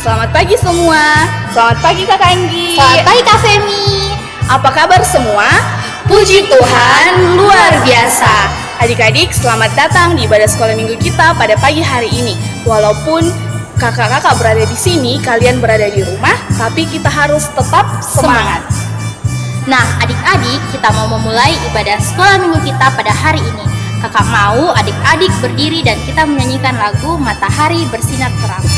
Selamat pagi semua. Selamat pagi Kak Anggi. Selamat pagi Kak Femi. Apa kabar semua? Puji Tuhan, luar biasa. Adik-adik, selamat datang di ibadah sekolah minggu kita pada pagi hari ini. Walaupun kakak-kakak berada di sini, kalian berada di rumah, tapi kita harus tetap semangat. Nah, adik-adik, kita mau memulai ibadah sekolah minggu kita pada hari ini. Kakak mau adik-adik berdiri dan kita menyanyikan lagu Matahari Bersinar Terang.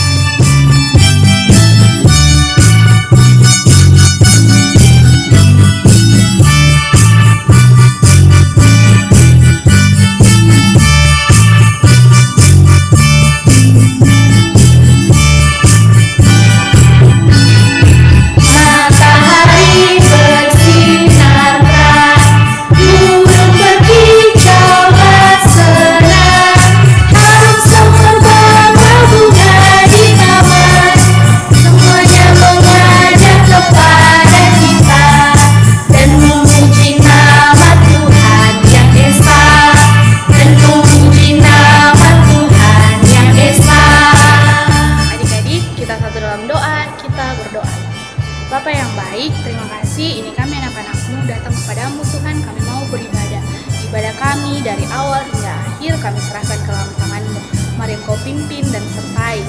Bapa yang baik, terima kasih. Ini kami anak-anak-Mu datang kepadamu Tuhan. Kami mau beribadah. Ibadah kami dari awal hingga akhir kami serahkan ke dalam tangan-Mu. Mari Engkau pimpin dan sertai.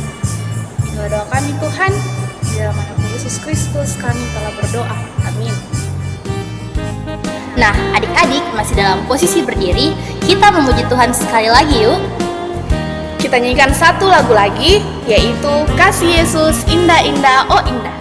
Inilah doa kami Tuhan. Di dalam nama Yesus Kristus kami telah berdoa. Amin. Nah, adik-adik masih dalam posisi berdiri. Kita memuji Tuhan sekali lagi yuk. Kita nyanyikan satu lagu lagi, yaitu Kasih Yesus Indah-Indah, Oh Indah.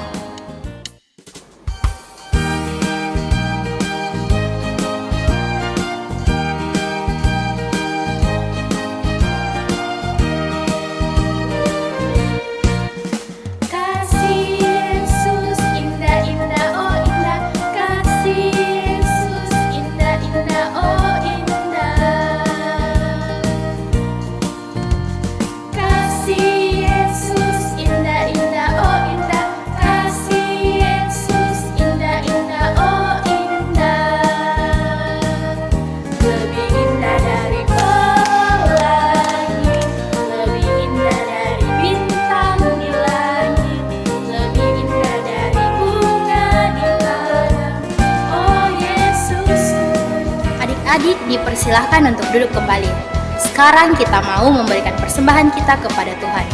Adik dipersilahkan untuk duduk kembali. Sekarang kita mau memberikan persembahan kita kepada Tuhan.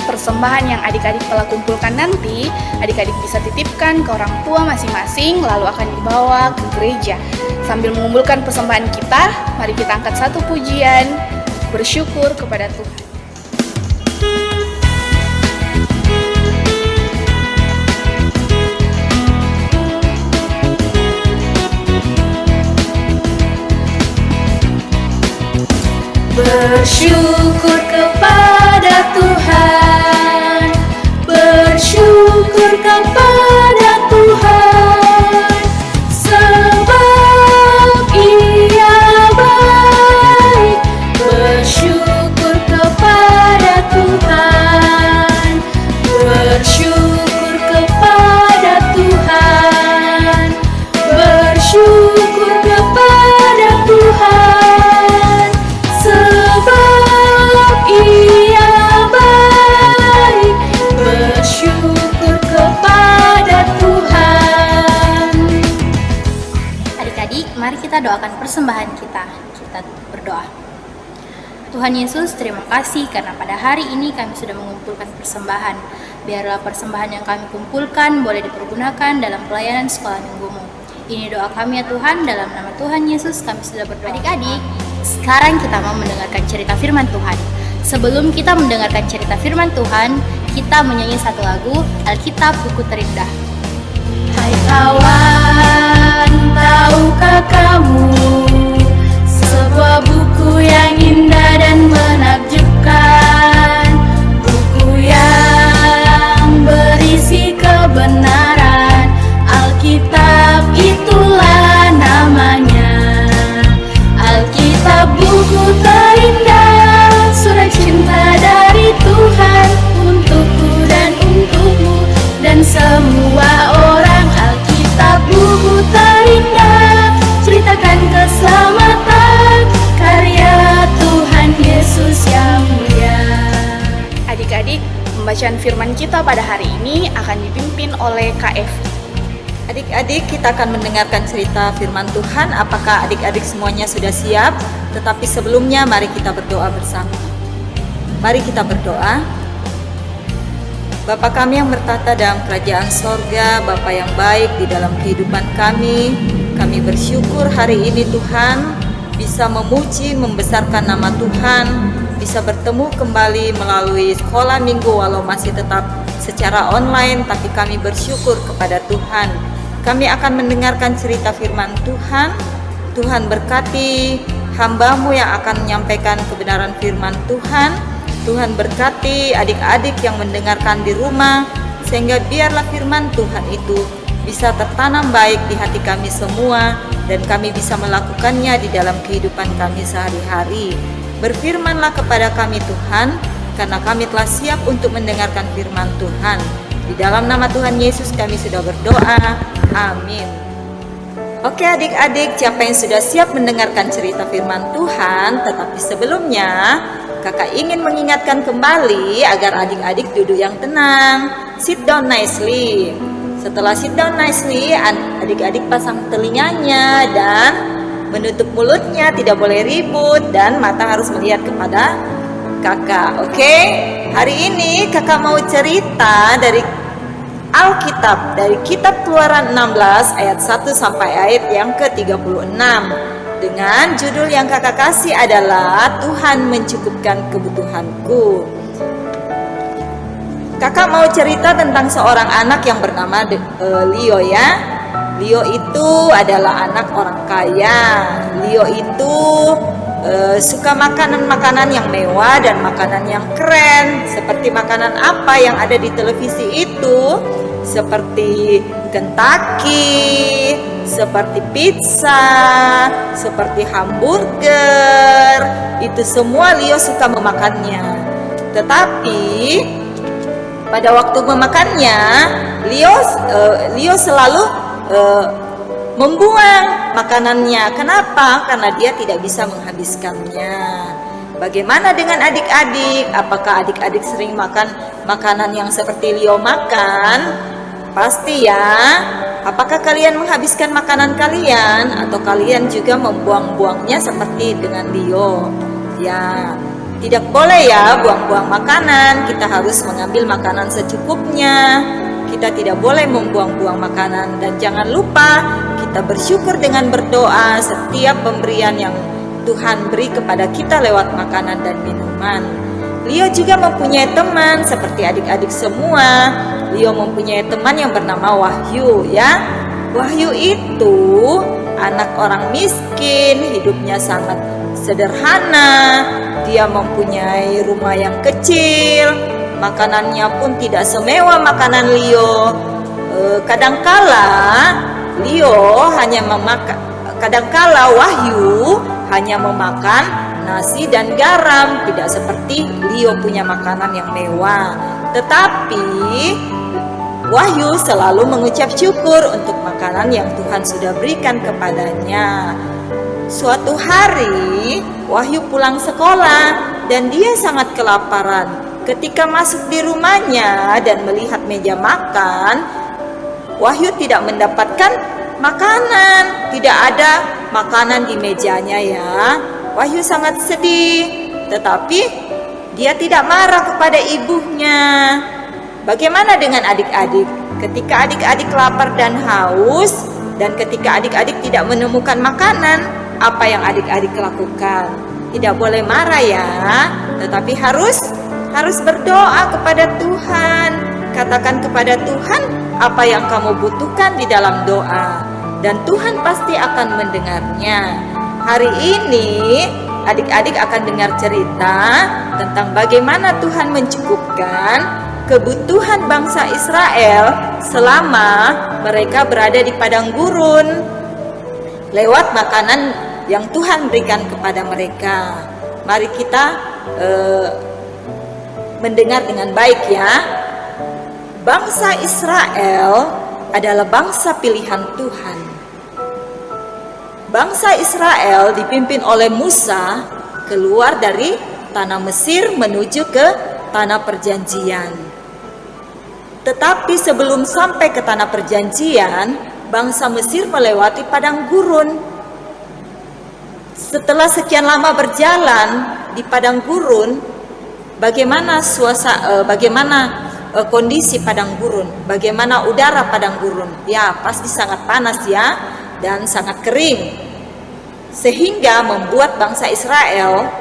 Persembahan yang adik-adik telah kumpulkan nanti, adik-adik bisa titipkan ke orang tua masing-masing, lalu akan dibawa ke gereja. Sambil mengumpulkan persembahan kita, mari kita angkat satu pujian, bersyukur kepada Tuhan. Bersyukur kepada Tuhan, bersyukur kepada Tuhan, sebab Ia baik. Bersyukur kepada Tuhan, bersyukur kepada Tuhan, bersyukur kepada Tuhan, sebab Ia baik. Bersyukur kepada Tuhan. Adik-adik, mari kita doakan persembahan kita. Kita berdoa. Tuhan Yesus, terima kasih karena pada hari ini kami sudah mengumpulkan persembahan. Biarlah persembahan yang kami kumpulkan boleh dipergunakan dalam pelayanan sekolah minggu-Mu. Ini doa kami ya Tuhan, dalam nama Tuhan Yesus kami sudah berdoa. Adik-adik, sekarang kita mau mendengarkan cerita firman Tuhan. Sebelum kita mendengarkan cerita firman Tuhan, kita menyanyi satu lagu Alkitab Buku Terindah. Hai kawan, tahukah kamu sebuah buku yang indah dan menakjubkan, buku yang berisi kebenaran. Alkitab itulah namanya, Alkitab buku terindah, surat cinta dari Tuhan untukku dan untukmu dan semua orang. Alkitab buku terindah, ceritakan pembacaan firman kita pada hari ini akan dipimpin oleh Kak Evi. Adik-adik, kita akan mendengarkan cerita firman Tuhan. Apakah adik-adik semuanya sudah siap? Tetapi sebelumnya mari kita berdoa bersama. Mari kita berdoa. Bapa kami yang bertata dalam kerajaan sorga, Bapa yang baik di dalam kehidupan kami bersyukur hari ini Tuhan bisa memuji, membesarkan nama Tuhan, bisa bertemu kembali melalui sekolah minggu walau masih tetap secara online, tapi kami bersyukur kepada Tuhan. Kami akan mendengarkan cerita firman Tuhan. Tuhan berkati hamba-Mu yang akan menyampaikan kebenaran firman Tuhan. Tuhan berkati adik-adik yang mendengarkan di rumah, sehingga biarlah firman Tuhan itu bisa tertanam baik di hati kami semua, dan kami bisa melakukannya di dalam kehidupan kami sehari-hari. Berfirmanlah kepada kami Tuhan, karena kami telah siap untuk mendengarkan firman Tuhan. Di dalam nama Tuhan Yesus kami sudah berdoa, amin. Oke adik-adik, siapa yang sudah siap mendengarkan cerita firman Tuhan? Tetapi sebelumnya, kakak ingin mengingatkan kembali agar adik-adik duduk yang tenang. Sit down nicely. Setelah sit down nicely, adik-adik pasang telinganya dan menutup mulutnya, tidak boleh ribut, dan mata harus melihat kepada kakak. Oke? Hari ini kakak mau cerita dari Alkitab, dari kitab Keluaran 16 ayat 1 sampai ayat yang ke-36. Dengan judul yang kakak kasih adalah Tuhan mencukupkan kebutuhanku. Kakak mau cerita tentang seorang anak yang bernama Leo ya. Leo itu adalah anak orang kaya. Leo itu suka makanan-makanan yang mewah dan makanan yang keren. Seperti makanan apa yang ada di televisi itu? Seperti Kentucky, seperti pizza, seperti hamburger. Itu semua Leo suka memakannya. Tetapi pada waktu memakannya, Leo selalu membuang makanannya. Kenapa? Karena dia tidak bisa menghabiskannya. Bagaimana dengan adik-adik? Apakah adik-adik sering makan makanan yang seperti Leo makan? Pasti ya. Apakah kalian menghabiskan makanan kalian? Atau kalian juga membuang-buangnya seperti dengan Leo? Ya, tidak boleh ya buang-buang makanan. Kita harus mengambil makanan secukupnya. Kita tidak boleh membuang-buang makanan. Dan jangan lupa kita bersyukur dengan berdoa setiap pemberian yang Tuhan beri kepada kita lewat makanan dan minuman. Leo juga mempunyai teman seperti adik-adik semua. Leo mempunyai teman yang bernama Wahyu ya. Wahyu itu anak orang miskin, hidupnya sangat sederhana. Dia mempunyai rumah yang kecil, makanannya pun tidak semewah makanan Leo. Kadangkala Wahyu hanya memakan nasi dan garam, tidak seperti Leo punya makanan yang mewah. Tetapi Wahyu selalu mengucap syukur untuk makanan yang Tuhan sudah berikan kepadanya. Suatu hari Wahyu pulang sekolah dan dia sangat kelaparan. Ketika masuk di rumahnya dan melihat meja makan, Wahyu tidak mendapatkan makanan. Tidak ada makanan di mejanya ya. Wahyu sangat sedih, tetapi dia tidak marah kepada ibunya. Bagaimana dengan adik-adik? Ketika adik-adik lapar dan haus, dan ketika adik-adik tidak menemukan makanan, apa yang adik-adik lakukan? Tidak boleh marah ya, tetapi harus berdoa kepada Tuhan. Katakan kepada Tuhan apa yang kamu butuhkan di dalam doa, dan Tuhan pasti akan mendengarnya. Hari ini adik-adik akan dengar cerita tentang bagaimana Tuhan mencukupkan kebutuhan bangsa Israel selama mereka berada di padang gurun lewat makanan yang Tuhan berikan kepada mereka. Mari kita mendengar dengan baik ya. Bangsa Israel adalah bangsa pilihan Tuhan. Bangsa Israel dipimpin oleh Musa keluar dari tanah Mesir menuju ke tanah perjanjian. Tetapi sebelum sampai ke tanah perjanjian, bangsa Mesir melewati padang gurun. Setelah sekian lama berjalan di padang gurun, bagaimana kondisi padang gurun? Bagaimana udara padang gurun? Ya, pasti sangat panas ya, dan sangat kering. Sehingga membuat bangsa Israel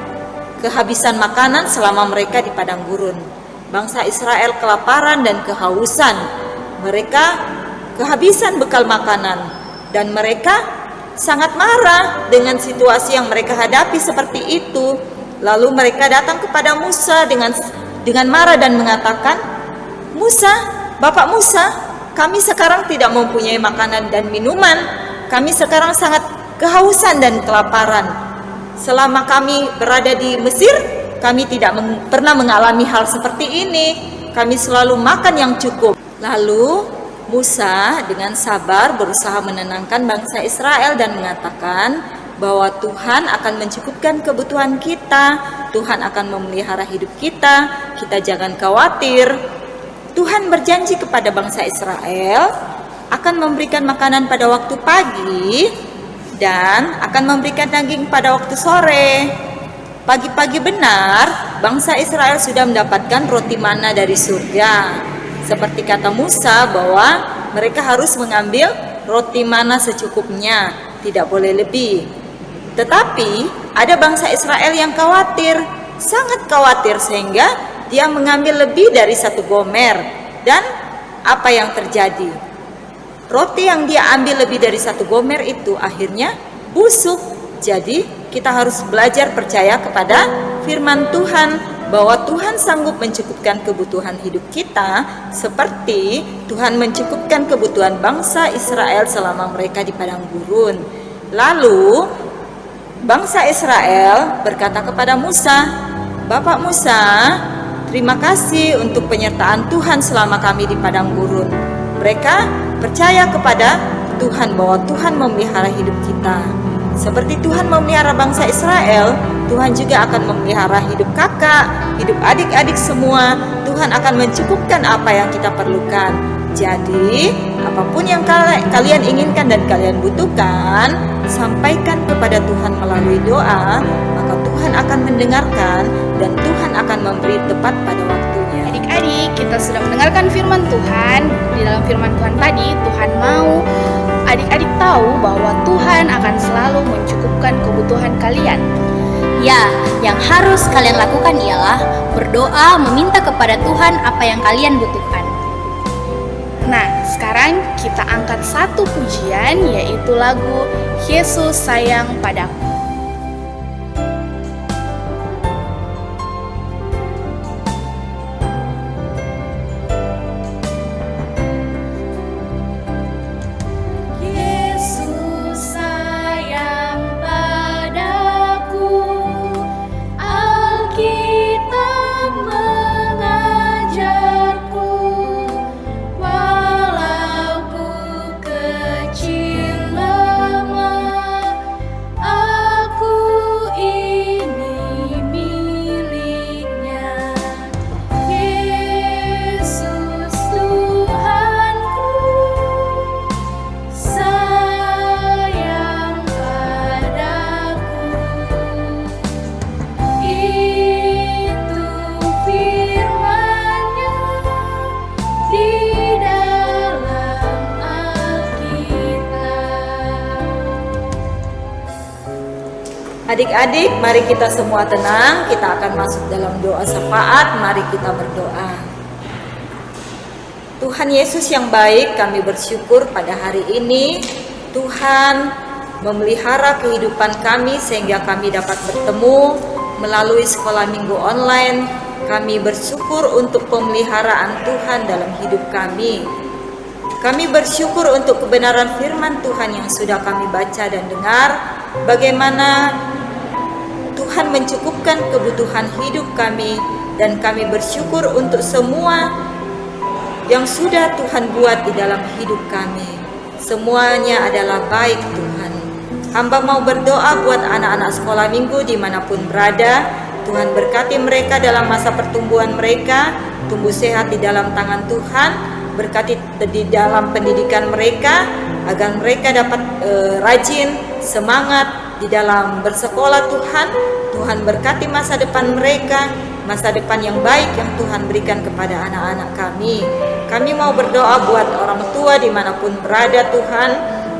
kehabisan makanan selama mereka di padang gurun. Bangsa Israel kelaparan dan kehausan. Mereka kehabisan bekal makanan dan mereka sangat marah dengan situasi yang mereka hadapi seperti itu. Lalu mereka datang kepada Musa dengan marah dan mengatakan, "Musa, Bapak Musa, kami sekarang tidak mempunyai makanan dan minuman. Kami sekarang sangat kehausan dan kelaparan. Selama kami berada di Mesir, kami tidak pernah mengalami hal seperti ini. Kami selalu makan yang cukup." Lalu Musa dengan sabar berusaha menenangkan bangsa Israel dan mengatakan bahwa Tuhan akan mencukupkan kebutuhan kita. Tuhan akan memelihara hidup kita. Kita jangan khawatir. Tuhan berjanji kepada bangsa Israel akan memberikan makanan pada waktu pagi dan akan memberikan daging pada waktu sore. Pagi-pagi benar, bangsa Israel sudah mendapatkan roti mana dari surga. Seperti kata Musa bahwa mereka harus mengambil roti mana secukupnya, tidak boleh lebih. Tetapi ada bangsa Israel yang khawatir, sangat khawatir sehingga dia mengambil lebih dari 1 gomer. Dan apa yang terjadi? Roti yang dia ambil lebih dari 1 gomer itu akhirnya busuk. Jadi kita harus belajar percaya kepada firman Tuhan bahwa Tuhan sanggup mencukupkan kebutuhan hidup kita seperti Tuhan mencukupkan kebutuhan bangsa Israel selama mereka di padang gurun. Lalu bangsa Israel berkata kepada Musa, "Bapak Musa, terima kasih untuk penyertaan Tuhan selama kami di padang gurun." Mereka percaya kepada Tuhan bahwa Tuhan memelihara hidup kita. Seperti Tuhan memelihara bangsa Israel, Tuhan juga akan memelihara hidup kakak, hidup adik-adik semua. Tuhan akan mencukupkan apa yang kita perlukan. Jadi, apapun yang kalian inginkan dan kalian butuhkan, sampaikan kepada Tuhan melalui doa, maka Tuhan akan mendengarkan dan Tuhan akan memberi tepat pada waktunya. Adik-adik, kita sudah mendengarkan firman Tuhan. Di dalam firman Tuhan tadi, Tuhan mau adik-adik tahu bahwa Tuhan akan selalu mencukupkan kebutuhan kalian. Ya, yang harus kalian lakukan ialah berdoa meminta kepada Tuhan apa yang kalian butuhkan. Nah, sekarang kita angkat satu pujian, yaitu lagu Yesus Sayang Padaku. Adik-adik, mari kita semua tenang. Kita akan masuk dalam doa syafaat. Mari kita berdoa. Tuhan Yesus yang baik, kami bersyukur pada hari ini Tuhan memelihara kehidupan kami sehingga kami dapat bertemu melalui sekolah minggu online. Kami bersyukur untuk pemeliharaan Tuhan dalam hidup kami. Kami bersyukur untuk kebenaran firman Tuhan yang sudah kami baca dan dengar. Bagaimana Tuhan mencukupkan kebutuhan hidup kami, dan kami bersyukur untuk semua yang sudah Tuhan buat di dalam hidup kami. Semuanya adalah baik Tuhan. Hamba mau berdoa buat anak-anak sekolah minggu dimanapun berada. Tuhan berkati mereka dalam masa pertumbuhan mereka, tumbuh sehat di dalam tangan Tuhan. Berkati di dalam pendidikan mereka, agar mereka dapat rajin, semangat di dalam bersekolah Tuhan. Tuhan berkati masa depan mereka, masa depan yang baik yang Tuhan berikan kepada anak-anak kami. Kami mau berdoa buat orang tua dimanapun berada Tuhan,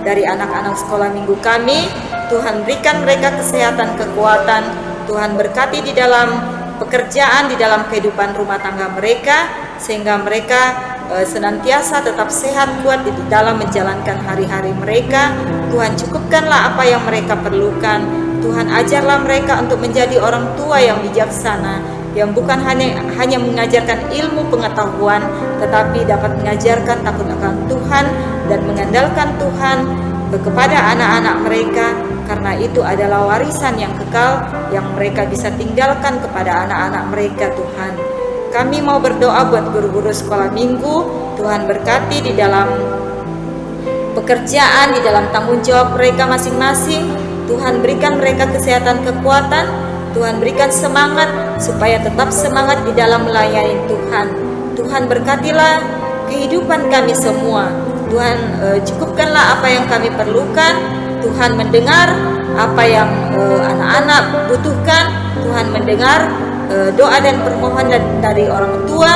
dari anak-anak sekolah minggu kami. Tuhan berikan mereka kesehatan, kekuatan. Tuhan berkati di dalam pekerjaan, di dalam kehidupan rumah tangga mereka, sehingga mereka senantiasa tetap sehat, kuat di dalam menjalankan hari-hari mereka. Tuhan cukupkanlah apa yang mereka perlukan. Tuhan ajarlah mereka untuk menjadi orang tua yang bijaksana, yang bukan hanya mengajarkan ilmu pengetahuan, tetapi dapat mengajarkan takut akan Tuhan dan mengandalkan Tuhan kepada anak-anak mereka, karena itu adalah warisan yang kekal yang mereka bisa tinggalkan kepada anak-anak mereka Tuhan. Kami mau berdoa buat guru-guru sekolah minggu. Tuhan berkati di dalam pekerjaan, di dalam tanggung jawab mereka masing-masing. Tuhan berikan mereka kesehatan, kekuatan. Tuhan berikan semangat supaya tetap semangat di dalam melayani Tuhan. Tuhan berkatilah kehidupan kami semua. Tuhan cukupkanlah apa yang kami perlukan. Tuhan mendengar apa yang anak-anak butuhkan. Tuhan mendengar doa dan permohonan dari orang tua,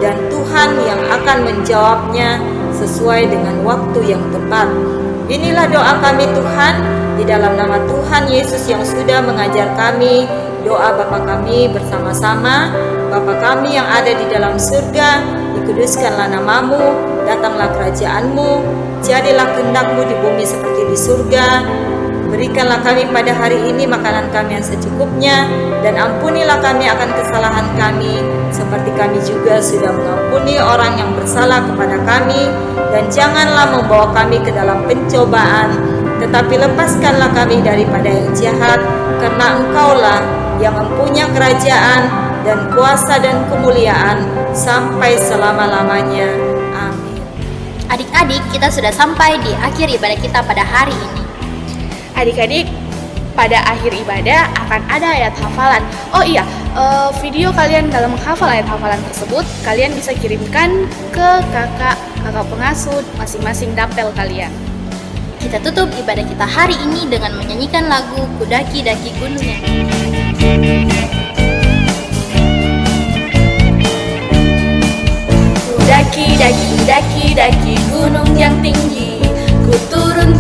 dan Tuhan yang akan menjawabnya sesuai dengan waktu yang tepat. Inilah doa kami Tuhan, di dalam nama Tuhan Yesus yang sudah mengajar kami doa Bapa kami bersama-sama. Bapa kami yang ada di dalam surga, dikuduskanlah namamu, datanglah kerajaanmu, jadilah kehendak-Mu di bumi seperti di surga. Berikanlah kami pada hari ini makanan kami yang secukupnya, dan ampunilah kami akan kesalahan kami, seperti kami juga sudah mengampuni orang yang bersalah kepada kami. Dan janganlah membawa kami ke dalam pencobaan, tetapi lepaskanlah kami daripada yang jahat, karena Engkaulah yang mempunyai kerajaan dan kuasa dan kemuliaan sampai selama-lamanya. Amin. Adik-adik, kita sudah sampai di akhir ibadah kita pada hari ini. Adik-adik, pada akhir ibadah akan ada ayat hafalan. Oh iya, video kalian dalam menghafal ayat hafalan tersebut kalian bisa kirimkan ke kakak pengasuh masing-masing dapel kalian. Kita tutup ibadah kita hari ini dengan menyanyikan lagu Kudaki-daki Gunung yang Tinggi. Daki gunung yang tinggi, ku turun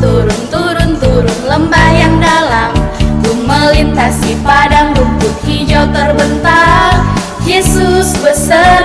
lembah yang dalam, ku melintasi padang rumput hijau terbentang. Yesus beserta